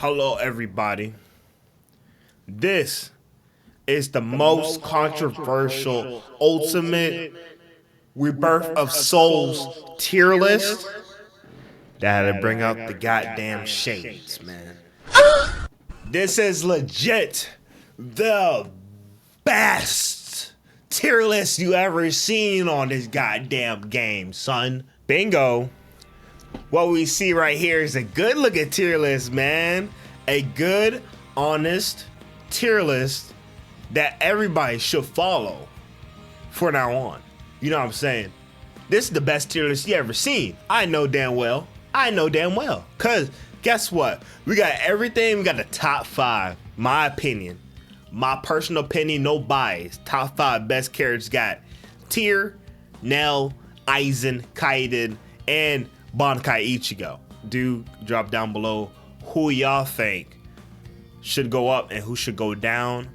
Hello, everybody. This is the most controversial Ultimate Rebirth of Souls tier list that had to bring out the goddamn shades, man. This is legit the best tier list you ever seen on this goddamn game, son. Bingo. What we see right here is a good looking tier list, man. A good, honest tier list that everybody should follow for now on. You know what I'm saying? This is the best tier list you ever seen. I know damn well. Cause guess what? We got everything. We got the top 5. My opinion. My personal opinion, no bias. Top 5 best characters got Tyr, Nell, Aizen, Kaiden, and Bankai Ichigo. Do drop down below who y'all think should go up and who should go down.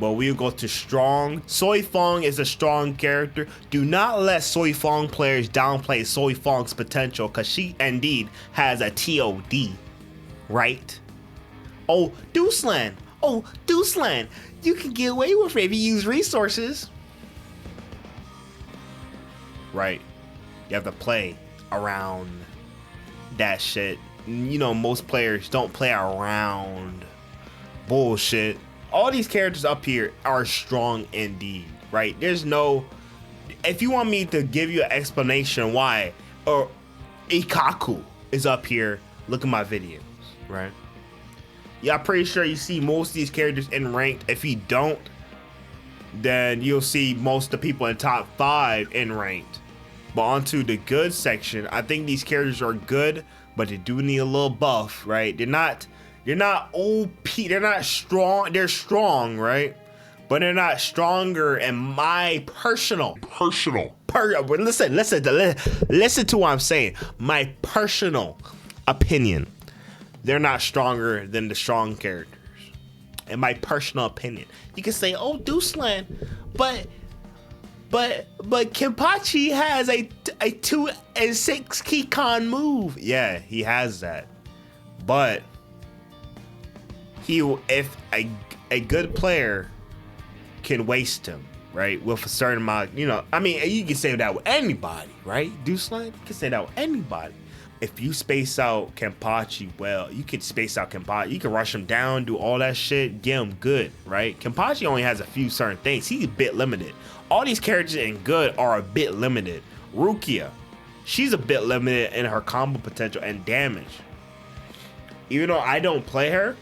But we'll go to strong. Soi Fong is a strong character. Do not let Soi Fong players downplay Soi Fong's potential, because she indeed has a TOD, right? Oh, Deuceland. You can get away with it if you use resources. Right. You have to play around that shit. You know, most players don't play around bullshit. All these characters up here are strong indeed, right? There's no, if you want me to give you an explanation why, or Ikaku is up here, look at my videos, right? Yeah, I'm pretty sure you see most of these characters in ranked. If you don't, then you'll see most of the people in top 5 in ranked. But onto the good section, I think these characters are good, but they do need a little buff, right? They're not OP, they're not strong, they're strong, right? But they're not stronger in my listen to what I'm saying. My personal opinion, they're not stronger than the strong characters. In my personal opinion. You can say, oh, Deuceland, but Kenpachi has a 2 and 6 Keycon move. Yeah, he has that. But if a good player can waste him, right, with a certain amount, you know, I mean, you can say that with anybody, right? Deuceland, you can say that with anybody. If you space out Kenpachi well, you can space out Kenpachi. You can rush him down, do all that shit, get him good, right? Kenpachi only has a few certain things. He's a bit limited. All these characters in good are a bit limited. Rukia, she's a bit limited in her combo potential and damage. Even though I don't play her,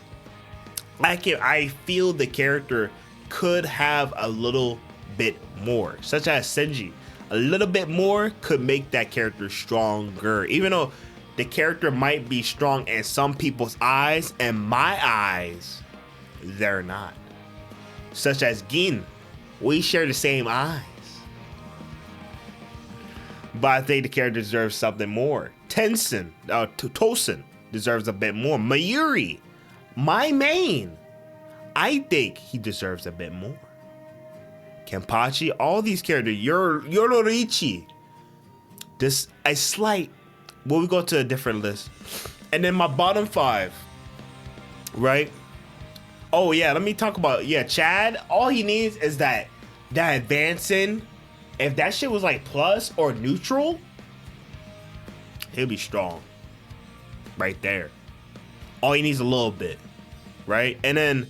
I feel the character could have a little bit more, such as Senji. A little bit more could make that character stronger, even though the character might be strong in some people's eyes. In my eyes, they're not. Such as Gin, we share the same eyes, but I think the character deserves something more. Tosin deserves a bit more. Mayuri, my main, I think he deserves a bit more. Kenpachi, all these characters, Yororichi, this a slight. Well, we go to a different list, and then my bottom 5, right? Oh yeah, let me talk about Chad. All he needs is that advancing. If that shit was like plus or neutral, he'll be strong. Right there. All he needs a little bit, right? And then,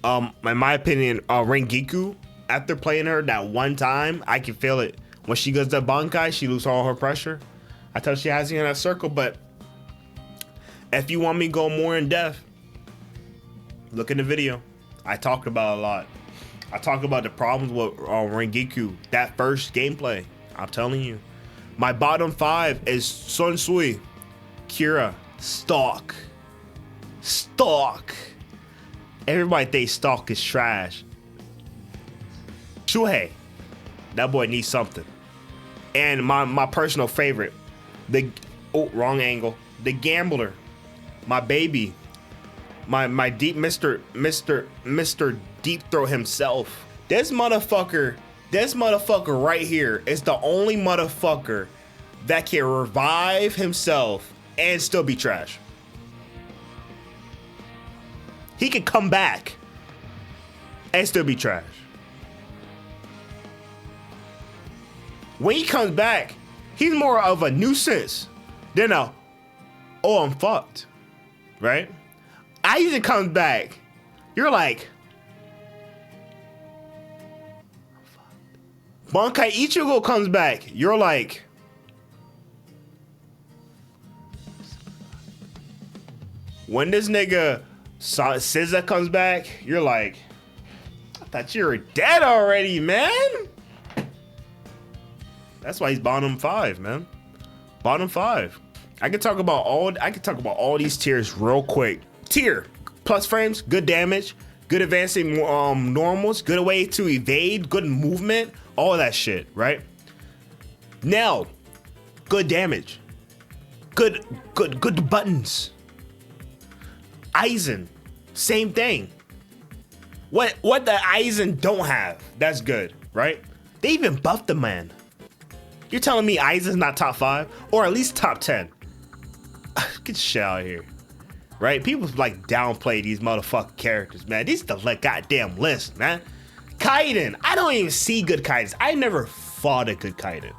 in my opinion, Rengiku. After playing her that one time, I can feel it. When she goes to Bankai, she loses all her pressure. I tell she has you in that circle, but if you want me to go more in depth, look in the video. I talked about a lot. I talked about the problems with Rengiku, that first gameplay. I'm telling you. My bottom 5 is Sun Sui, Kira, Stalk. Everybody thinks Stalk is trash. Shuhei, that boy needs something. And my personal favorite, wrong angle, the Gambler, my baby, my deep Mr. Deep Throat himself. This motherfucker right here is the only motherfucker that can revive himself and still be trash. he can come back and still be trash. When he comes back, he's more of a nuisance than a, oh, I'm fucked, right? Aizen comes back, you're like, Bankai Ichigo comes back, you're like, when this nigga SZA comes back, you're like, I thought you were dead already, man. That's why he's bottom 5, man. Bottom 5. I could talk about all these tiers real quick. Tier, plus frames, good damage, good advancing normals, good way to evade, good movement, all that shit, right? Now, good damage. Good buttons. Aizen, same thing. What the Aizen don't have, that's good, right? They even buffed the man. You're telling me Aizen's not top 5 or at least top 10? Get shit out of here, right? People like downplay these motherfucking characters, man. These the goddamn list, man. Kaiden, I don't even see good Kaidens. I never fought a good Kaiden,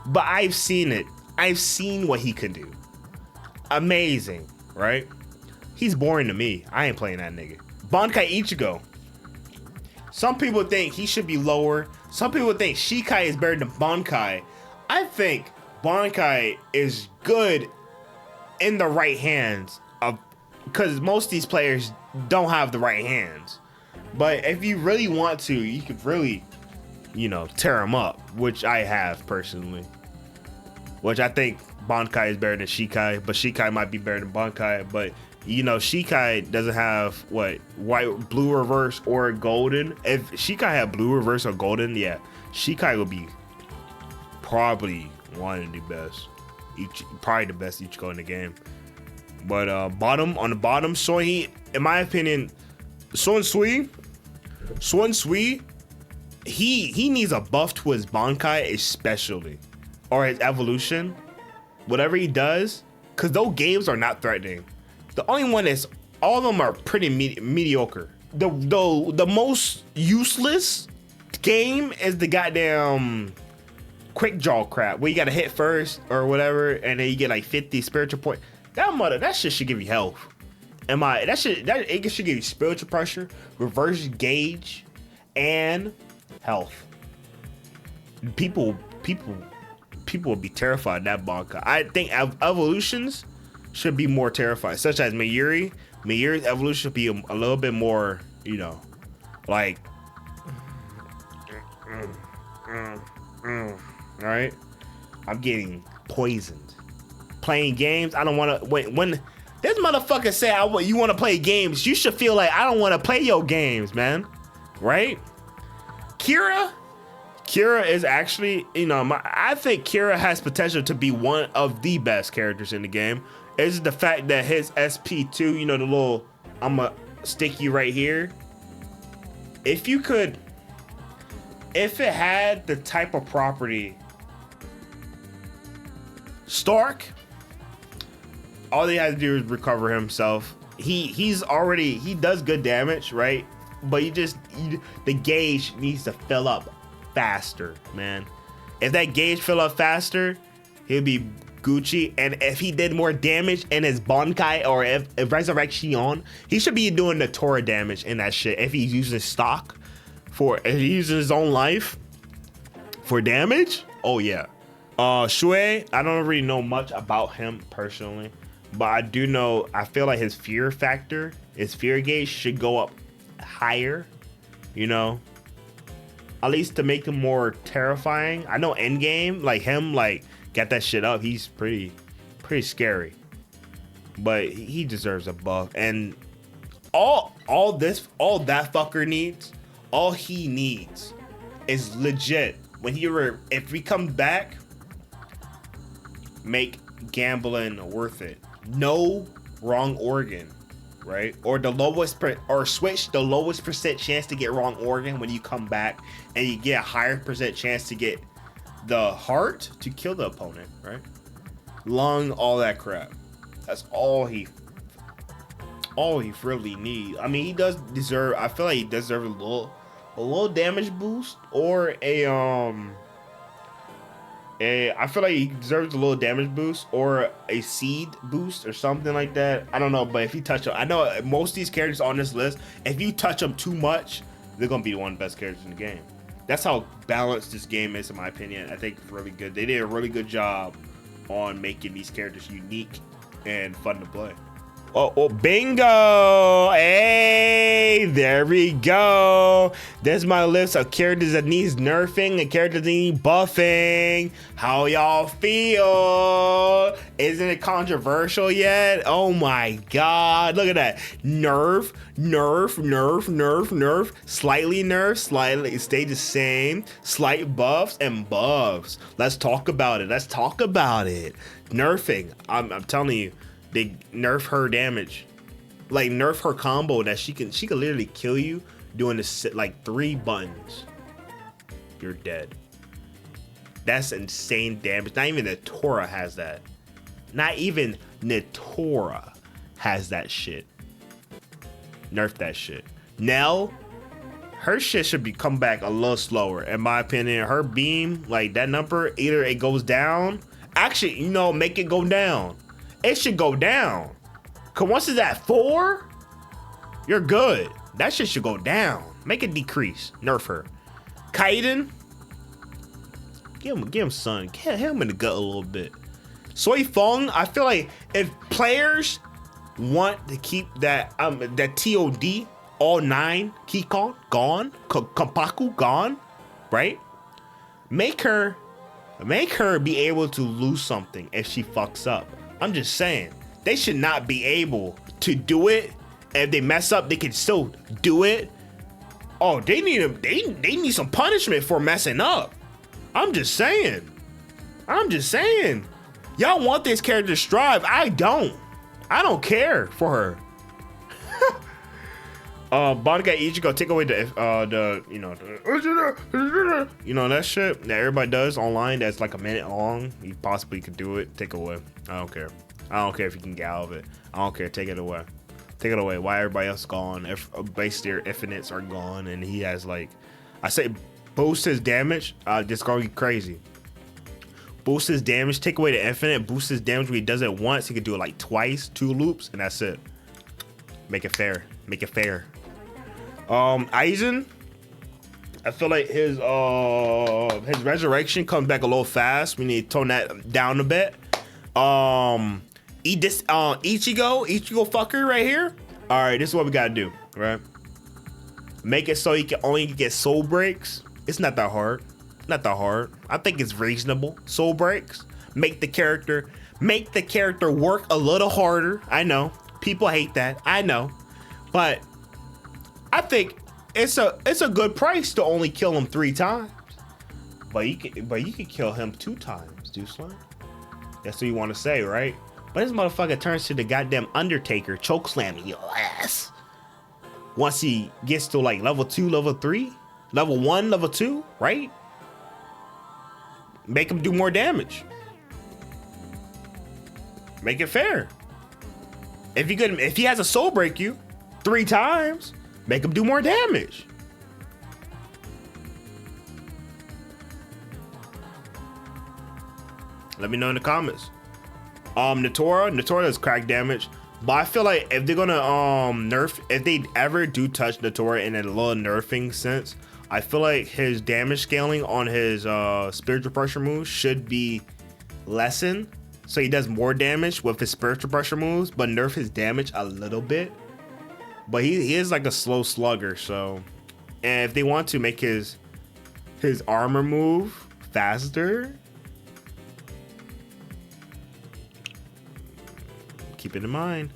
but I've seen it. I've seen what he can do. Amazing, right? He's boring to me. I ain't playing that nigga. Bankai Ichigo. Some people think he should be lower. Some people think Shikai is better than Bankai. I think Bankai is good in the right hands, because most of these players don't have the right hands. But if you really want to, you could really, tear him up, which I have personally. Which I think Bankai is better than Shikai, but Shikai might be better than Bankai. But Shikai doesn't have white, blue reverse or golden. If Shikai had blue reverse or golden, yeah, Shikai would be probably one of the best. Probably the best Ichigo in the game. But on the bottom, Soin, in my opinion, Sunsui, he needs a buff to his Bankai especially, or his evolution, whatever he does, because those games are not threatening. The only one is, all of them are pretty mediocre. The most useless game is the goddamn quick draw crap, where you gotta hit first or whatever, and then you get like 50 spiritual points. That shit should give you health. It should give you spiritual pressure, reverse gauge, and health. People would be terrified of that Bankai. I think evolutions should be more terrifying, such as Mayuri. Mayuri's evolution should be a little bit more, like, right? I'm getting poisoned. Playing games, I don't want to. When this motherfucker say you want to play games, you should feel like I don't want to play your games, man. Right? Kira is actually, I think Kira has potential to be one of the best characters in the game. It's the fact that his SP2, the little, I'ma stick you right here. If it had the type of property Stark, all he has to do is recover himself. He does good damage, right? But the gauge needs to fill up faster, man. If that gauge fill up faster, he'll be Gucci. And if he did more damage in his Bankai or if Resurrection, he should be doing the Tora damage in that shit. If he's using stock if he uses his own life for damage, oh yeah. Shui, I don't really know much about him personally, but I do know, I feel like his fear factor, his fear gauge should go up higher, at least to make him more terrifying. I know endgame, like him, get that shit up. He's pretty scary, but he deserves a buff. And all that fucker needs, all he needs is legit. If he comes back, make gambling worth it. No wrong organ, right? Or switch the lowest percent chance to get wrong organ when you come back, and you get a higher percent chance to get the heart to kill the opponent, right? Lung, all that crap. That's all he all he really needs. I mean, he does deserve. I feel like he deserves a little damage boost or I feel like he deserves a little damage boost or a seed boost or something like that. I don't know, but if you touch him, I know most of these characters on this list, if you touch them too much, they're gonna be one of the best characters in the game. That's how balanced this game is, in my opinion. I think it's really good. They did a really good job on making these characters unique and fun to play. Oh, bingo! Hey, there we go. There's my list of characters that needs nerfing and characters that need buffing. How y'all feel? Isn't it controversial yet? Oh my God, look at that. Nerf, nerf, nerf, nerf, nerf. Slightly nerf, slightly stay the same. Slight buffs and buffs. Let's talk about it. Let's talk about it. Nerfing, I'm telling you. They nerf her damage, like nerf her combo that she can literally kill you doing this like 3 buttons. You're dead. That's insane damage. Not even Natora has that. Not even Natora has that shit. Nerf that shit. Nell, her shit should be come back a little slower. In my opinion, her beam, like that number, either it goes down. Actually, you know, make it go down. It should go down. Cause once it's at 4, you're good. That shit should go down. Make it decrease. Nerf her. Kaiden, give him sun. Hit him in the gut a little bit. Sui Feng, I feel like if players want to keep that TOD all 9 Kikon gone, Kampaku gone, right? Make her be able to lose something if she fucks up. I'm just saying, they should not be able to do it. If they mess up, they can still do it. Oh, they need some punishment for messing up. I'm just saying. Y'all want this character to strive. I don't care for her. Bodyguard Ichigo, take away the that shit that everybody does online that's like a minute long. You possibly could do it. Take it away. I don't care. I don't care if you can get out of it. I don't care. Take it away. Take it away. Why everybody else gone? If base tier infinites are gone and he has like, I say boost his damage. Just gonna get crazy. Boost his damage. Take away the infinite. Boost his damage when he does it once. He could do it like twice, 2 loops, and that's it. Make it fair. Make it fair. Aizen, I feel like his resurrection comes back a little fast. We need to tone that down a bit. Ichigo fucker right here. All right, this is what we gotta do, right? Make it so he can only get soul breaks. It's not that hard. Not that hard. I think it's reasonable. Soul breaks. Make the character work a little harder. I know people hate that. I know, but I think it's a good price to only kill him 3 times. But you can kill him 2 times, Deuceland. That's what you want to say, right? But this motherfucker turns to the goddamn Undertaker, choke slamming your ass. Once he gets to like level 2, level 3, level 1, level 2, right? Make him do more damage. Make it fair. If he has a soul break you 3 times, make him do more damage. Let me know in the comments. Natora does crack damage, but I feel like if they're gonna nerf, if they ever do touch Natora in a little nerfing sense, I feel like his damage scaling on his spiritual pressure moves should be lessened, so he does more damage with his spiritual pressure moves, but nerf his damage a little bit. But he is like a slow slugger, so, and if they want to make his armor move faster, keep it in mind.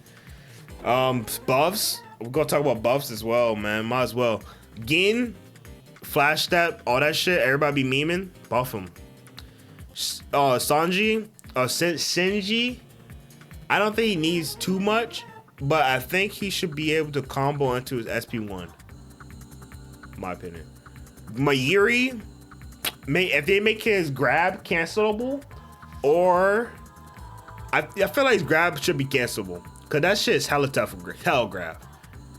Buffs, we're gonna talk about buffs as well, man. Might as well. Gin, flash step, all that shit. Everybody be memeing. Buff him. Sanji, Shinji. I don't think he needs too much, but I think he should be able to combo into his SP1. My opinion. Mayuri, if they make his grab cancelable, or I feel like his grab should be cancelable. Cause that shit's hella tough for telegraph.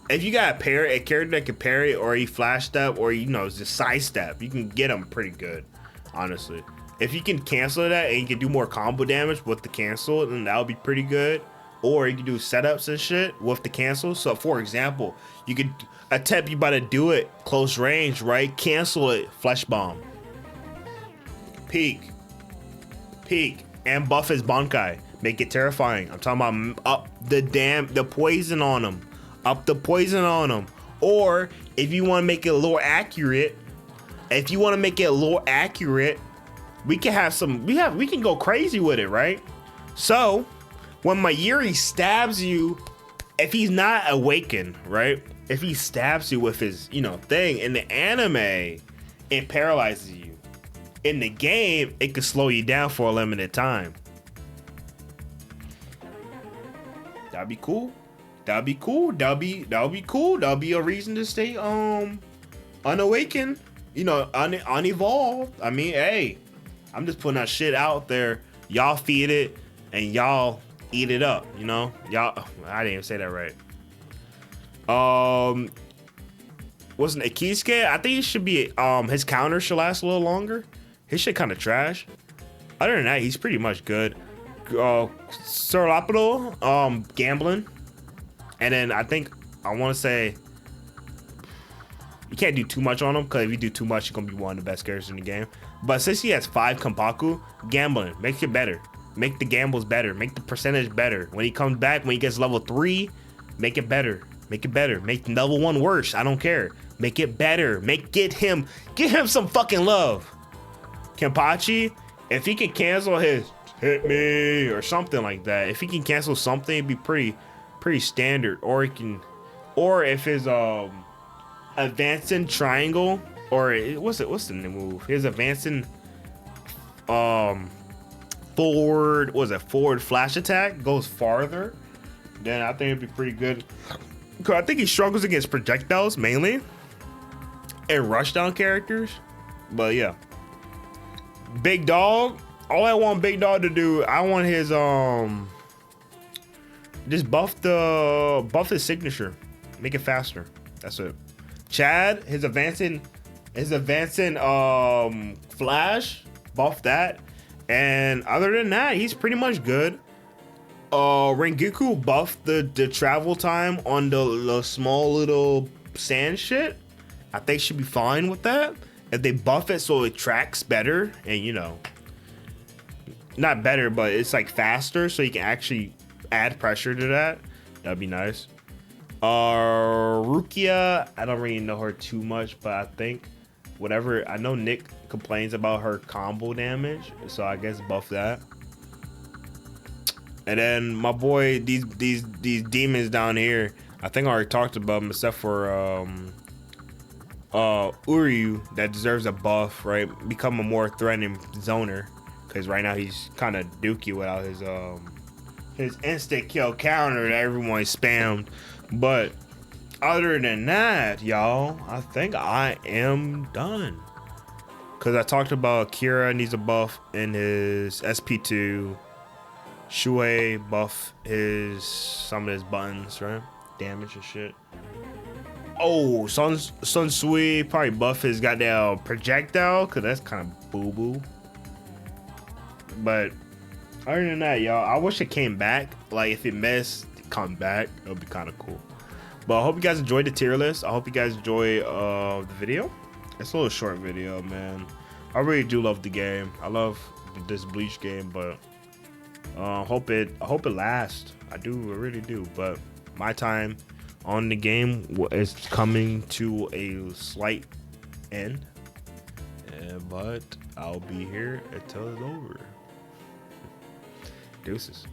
If you got a character that can parry, or he flash step, or just sidestep, you can get him pretty good, honestly. If you can cancel that and you can do more combo damage with the cancel, then that would be pretty good. Or you can do setups and shit with the cancel. So for example, you could attempt, you about to do it close range, right? Cancel it, flesh bomb. Peek, and buff his Bankai. Make it terrifying. I'm talking about up the poison on him. Up the poison on him. Or if you want to make it a little accurate, we can have some, we can go crazy with it, right? So when Mayuri stabs you, if he's not awakened, right? If he stabs you with his, thing in the anime, it paralyzes you. In the game, it could slow you down for a limited time. That'd be cool. That'd be a reason to stay unawakened, unevolved. I mean, hey, I'm just putting that shit out there. Y'all feed it and y'all eat it up, y'all. I didn't even say that right. Wasn't Ikisuke? I think it should be his counter should last a little longer. His shit kind of trash. Other than that, he's pretty much good. Serapito, gambling. And then I want to say you can't do too much on him, because if you do too much, you're gonna be one of the best characters in the game. But since he has 5 Kampaku, gambling, make it better. Make the gambles better. Make the percentage better. When he comes back, when he gets level 3, make it better. Make it better. Make level 1 worse. I don't care. Make it better. Get him some fucking love. Kenpachi, if he can cancel his hit me or something like that, if he can cancel something, it'd be pretty standard. Or if his advancing triangle, or what's the new move? His advancing forward flash attack goes farther, then I think it'd be pretty good. Cause I think he struggles against projectiles mainly and rushdown characters. But yeah, Big Dog. All I want Big Dog to do, I want his just buff his signature, make it faster. That's it. Chad, his advancing flash, buff that. And other than that, he's pretty much good. Rengoku buffed the travel time on the small little sand shit. I think should be fine with that. If they buff it so it tracks better and not better, but it's like faster, so you can actually add pressure to that. That'd be nice. Rukia, I don't really know her too much, but I think I know Nick complains about her combo damage, so I guess buff that. And then my boy, these demons down here, I think I already talked about them, except for Uryu, that deserves a buff, right? Become a more threatening zoner, because right now he's kind of dookie without his instant kill counter that everyone spammed. But other than that, y'all, I think I am done. Because I talked about Kira needs a buff in his SP2. Shuei buff some of his buttons, right? Damage and shit. Oh, Sun Sui probably buff his goddamn projectile, because that's kind of boo-boo. But other than that, y'all, I wish it came back. Like, if it missed, come back. It would be kind of cool. But I hope you guys enjoyed the tier list. I hope you guys enjoy the video. It's a little short video, man. I really do love the game. I love this Bleach game, but I hope it lasts. I really do. But my time on the game is coming to a slight end. But I'll be here until it's over. Deuces.